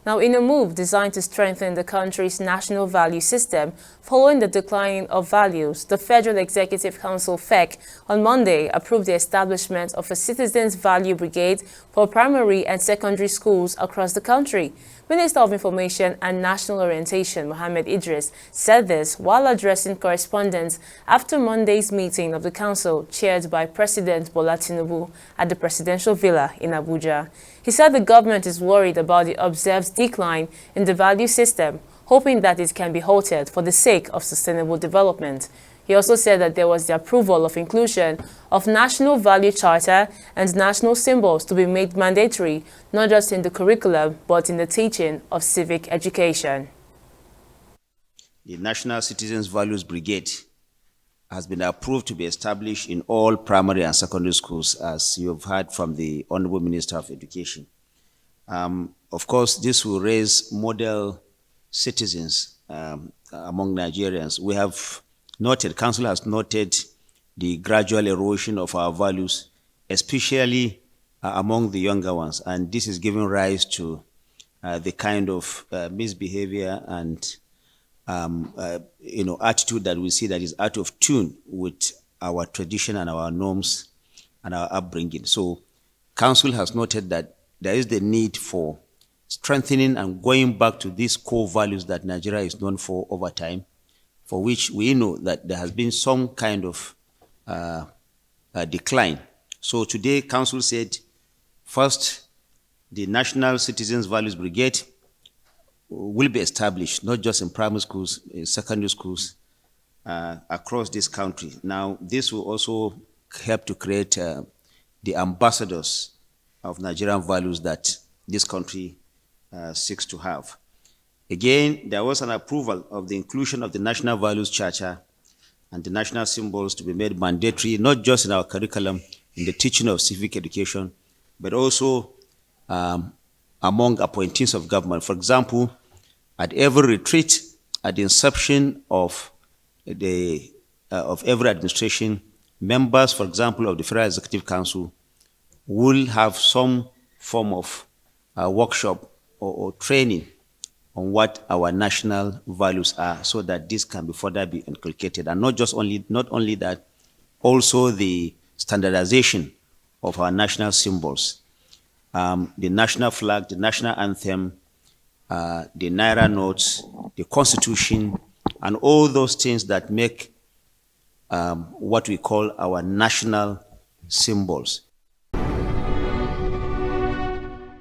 Now, in a move designed to strengthen the country's national value system following the decline of values, the Federal Executive Council (FEC) on Monday approved the establishment of a Citizens Value Brigade for primary and secondary schools across the country. Minister of Information and National Orientation Mohammed Idris said this while addressing correspondents after Monday's meeting of the council chaired by President Bola Tinubu at the Presidential Villa in Abuja. He said the government is worried about the observed decline in the value system, hoping that it can be halted for the sake of sustainable development. He also said that there was the approval of inclusion of National Value Charter and national symbols to be made mandatory, not just in the curriculum, but in the teaching of civic education. The National Citizens Values Brigade has been approved to be established in all primary and secondary schools, as you have heard from the Honorable Minister of Education. Of course, this will raise model citizens among Nigerians. We have noted, Council has noted the gradual erosion of our values, especially among the younger ones, and this is giving rise to the kind of misbehavior and attitude that we see that is out of tune with our tradition and our norms and our upbringing. So, Council has noted that there is the need for strengthening and going back to these core values that Nigeria is known for over time, for which we know that there has been some kind of decline. So today, Council said, first, the National Citizens Values Brigade will be established, not just in primary schools, in secondary schools, across this country. Now, this will also help to create the ambassadors of Nigerian values that this country seeks to have. Again, there was an approval of the inclusion of the National Values Charter and the national symbols to be made mandatory, not just in our curriculum, in the teaching of civic education, but also among appointees of government. For example, at every retreat, at the inception of every administration, members, for example, of the Federal Executive Council will have some form of workshop or training on what our national values are, so that this can be further be inculcated. And not only that, also the standardization of our national symbols, the national flag, the national anthem, the Naira notes, the Constitution, and all those things that make what we call our national symbols.